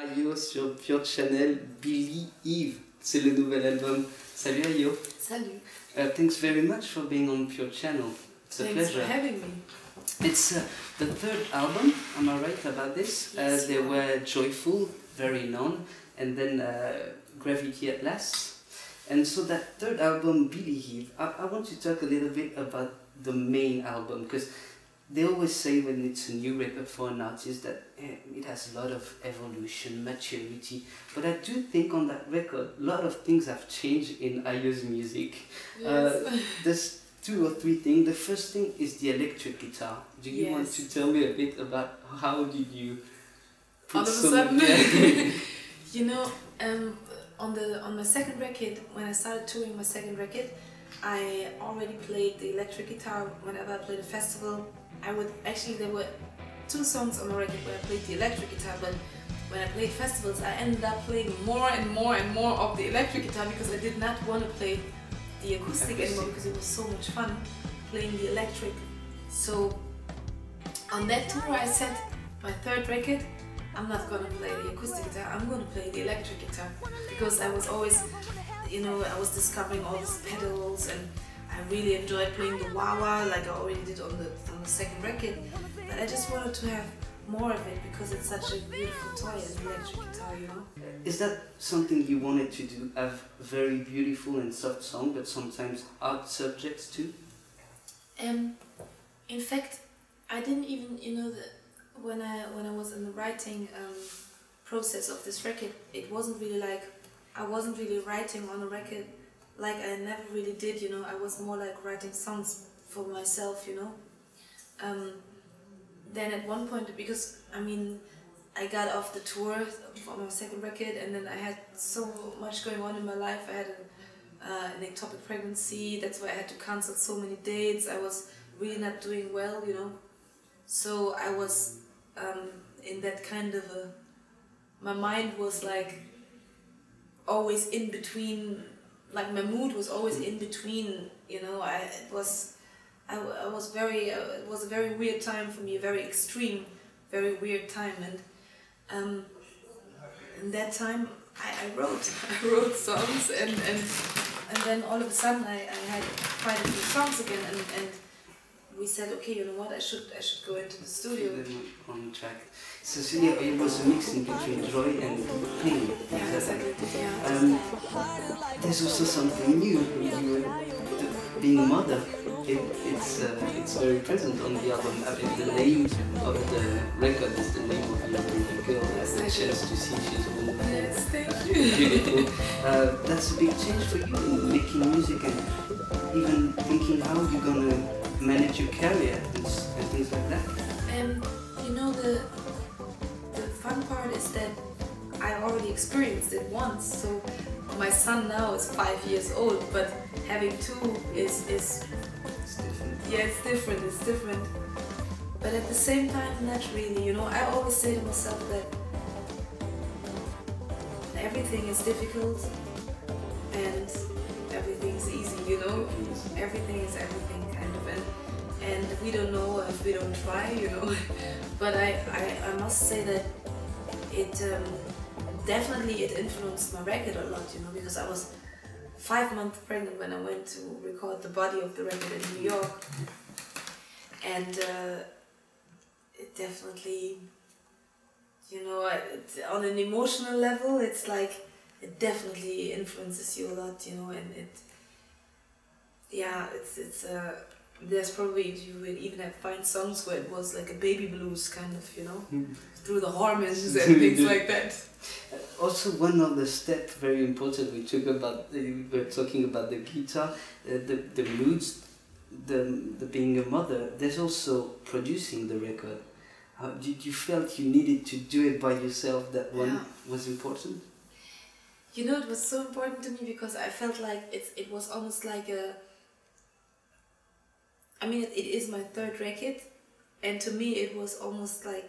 Ayo sur Pure Channel, Billie-Eve, c'est le nouvel album. Salut Ayo. Salut. Thanks very much for being on Pure Channel. It's a Thanks pleasure. for having me. It's the third album, am I right about this? Yes, they were Joyful, very known, and then Gravity at Last. And so that third album, Billie-Eve, I want to talk a little bit about the main album, because they always say when it's a new record for an artist that it has a lot of evolution, maturity. But I do think on that record, a lot of things have changed in Ayo's music. Yes. There's two or three things. The first thing is the electric guitar. Do you want to tell me a bit about how did you put all of a some... sudden, you know, on my second record, when I started touring my second record, I already played the electric guitar whenever I played a festival. There were two songs on the record where I played the electric guitar, but when I played festivals I ended up playing more and more and more of the electric guitar because I did not want to play the acoustic anymore because it was so much fun playing the electric. So on that tour I said, my third record, I'm not gonna play the acoustic guitar, I'm gonna play the electric guitar, because I was always, you know, I was discovering all these pedals and I really enjoyed playing the wah-wah like I already did on the second record, but I just wanted to have more of it because it's such a beautiful toy, an electric guitar, you know. Is that something you wanted to do, have very beautiful and soft songs, but sometimes art subjects too? In fact, I didn't even, you know, when I was in the writing process of this record, it wasn't really like, I wasn't really writing on a record like I never really did, you know. I was more like writing songs for myself, you know. Then at one point, because I mean, I got off the tour for my second record, and then I had so much going on in my life. I had an ectopic pregnancy, that's why I had to cancel so many dates. I was really not doing well, you know. So I was in that kind of my mind was like always in between. Like my mood was always in between, you know. It was a very weird time for me, a very extreme, very weird time, and in that time I wrote songs, and then all of a sudden I had quite a few songs again, and we said, okay, you know what, I should go into the studio. On track. So it was a mixing between joy and pain. Yeah, exactly. Yeah. There's also something new. Being a mother, it's very present on the album. I mean, the name of the record is the name of your baby girl. I had the chance to see she's home. Yes, thank you. Beautiful. That's a big change for you in making music and even thinking how you're gonna manage your career and things like that. You know, the fun part is that I already experienced it once. So my son now is 5 years old, but having two is different. Yeah, it's different. But at the same time, not really. You know, I always say to myself that everything is difficult and everything is easy. You know, everything is everything kind of, and we don't know if we don't try. You know, but I must say that it definitely influenced my record a lot, you know, because I was 5 months pregnant when I went to record the body of the record in New York, and it definitely, you know, on an emotional level, it's like it definitely influences you a lot, you know, and there's probably, you would even find songs where it was like a baby blues kind of, you know, through the hormones and things like that. Also, one other step, very important, we were talking about the guitar, the moods, the being a mother. There's also producing the record. Did you felt you needed to do it by yourself? That one was important? You know, it was so important to me because I felt like it was almost like a... I mean, it is my third record, and to me it was almost like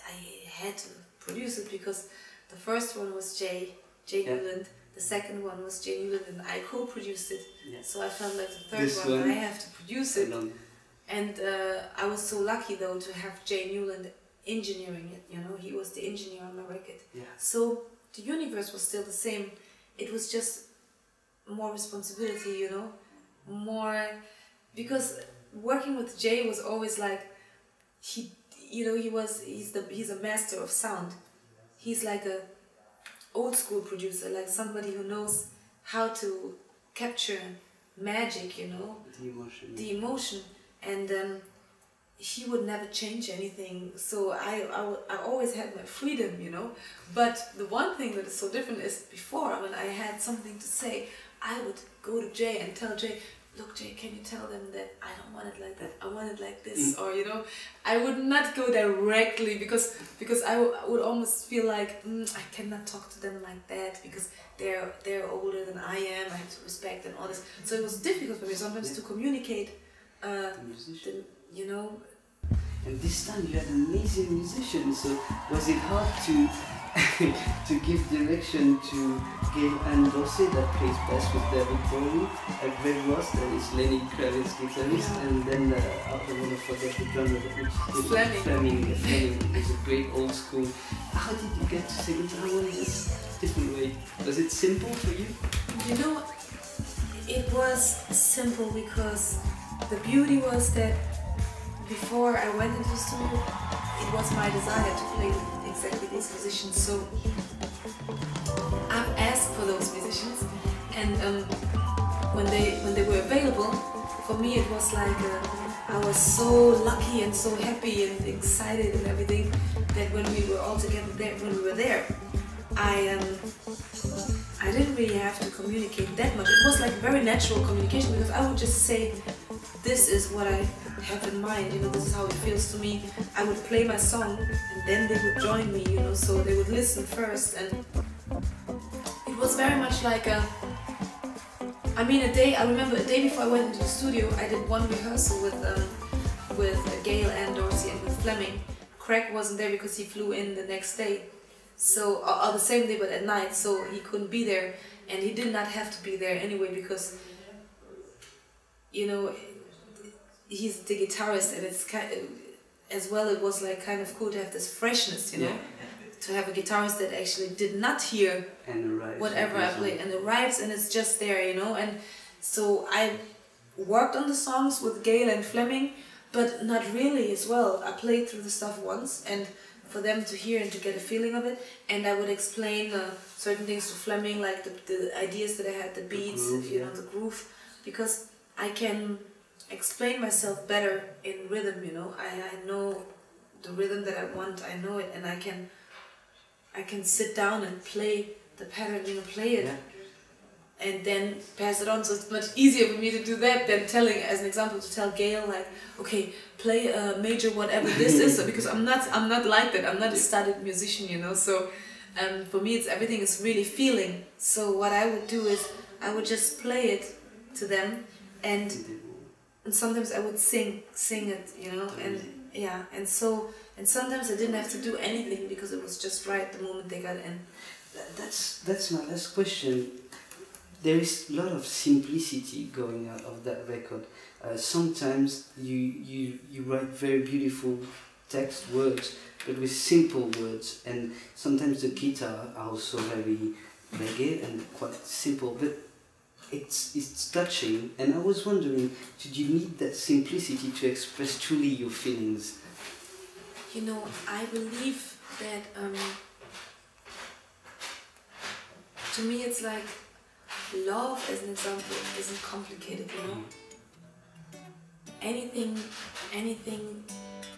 I had to produce it because the first one was Jay Newland, the second one was Jay Newland, and I co-produced it. Yeah. So I felt like the third one I have to produce it. And I was so lucky though to have Jay Newland engineering it, you know. He was the engineer on my record. Yeah. So the universe was still the same. It was just more responsibility, you know, more, because working with Jay was always like, he, you know, he's a master of sound. He's like a old school producer, like somebody who knows how to capture magic, you know, the emotion, and he would never change anything. So I always had my freedom, you know. But the one thing that is so different is before, when I had something to say, I would go to Jay and tell Jay, look Jay, can you tell them that I don't want it like that, I want it like this, or you know, I would not go directly because I would almost feel like I cannot talk to them like that because they're older than I am, I have to respect and all this. So it was difficult for me sometimes to communicate, you know. And this time you had amazing musicians, so was it hard to to give direction to Gail and Rossi that plays bass with David Bowie, Greg Ross that is Lenny Kravitz's guitarist, and then I don't want to forget the drummer, which is Fleming. Fleming is a great old school. How did you get to sing guitar in this different way? Was it simple for you? You know, it was simple because the beauty was that before I went into the studio, it was my desire to play with exactly these musicians. So I've asked for those musicians, and when they were available, for me it was like I was so lucky and so happy and excited and everything that when we were all together there, when we were there, I didn't really have to communicate that much. It was like very natural communication because I would just say, this is what I have in mind, you know, this is how it feels to me. I would play my song and then they would join me, you know, so they would listen first, and it was very much like I remember a day before I went into the studio, I did one rehearsal with Gail and Dorsey and with Fleming. Craig wasn't there because he flew in the next day, so or the same day but at night, so he couldn't be there, and he did not have to be there anyway because, you know, he's the guitarist, and it's kind of, as well, it was like kind of cool to have this freshness, you know, to have a guitarist that actually did not hear whatever I played and arrives and it's just there, you know. And so I worked on the songs with Gail and Fleming, but not really as well. I played through the stuff once and for them to hear and to get a feeling of it, and I would explain certain things to Fleming, like the ideas that I had, the beats, the groove, you know, the groove, because I can explain myself better in rhythm, you know. I know the rhythm that I want, I know it, and I can sit down and play the pattern, you know, play it, and then pass it on. So it's much easier for me to do that than telling, as an example, to tell Gail like, okay, play a major whatever this is, because I'm not like that. I'm not a studied musician, you know. So for me, everything is really feeling. So what I would do is I would just play it to them, and sometimes I would sing it, you know, and sometimes I didn't have to do anything because it was just right the moment they got in. That's my last question. There is a lot of simplicity going out of that record. Sometimes you write very beautiful text words, but with simple words, and sometimes the guitar are also very reggae and quite simple, but it's touching, and I was wondering, did you need that simplicity to express truly your feelings? You know, I believe that to me it's like love, as an example, isn't complicated, you know. Anything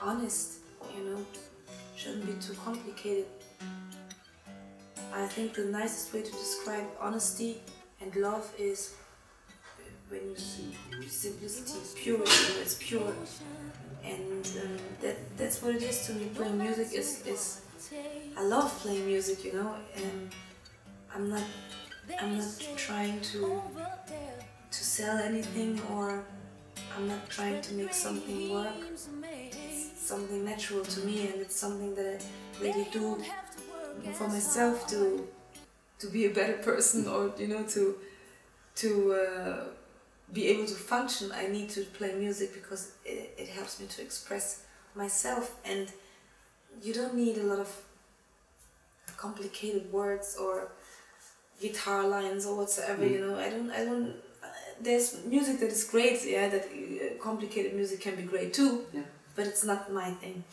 honest, you know, shouldn't be too complicated. I think the nicest way to describe honesty and love is when you see simplicity, purity, you know, it's pure, and that's what it is to me. Playing music is I love playing music, you know, and I'm not trying to sell anything, or I'm not trying to make something work. It's something natural to me, and it's something that I really do for myself to be a better person, or you know, to be able to function. I need to play music because it helps me to express myself, and you don't need a lot of complicated words or guitar lines or whatsoever. You know, I don't. There's music that is great. Yeah, that complicated music can be great too. Yeah. But it's not my thing.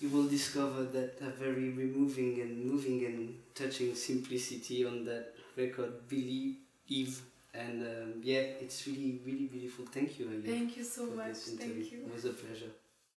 You will discover that a very removing and moving and touching simplicity on that record, Billie-Eve. And yeah, it's really, really beautiful. Thank you. Thank you so for much. this interview. Thank you. It was a pleasure.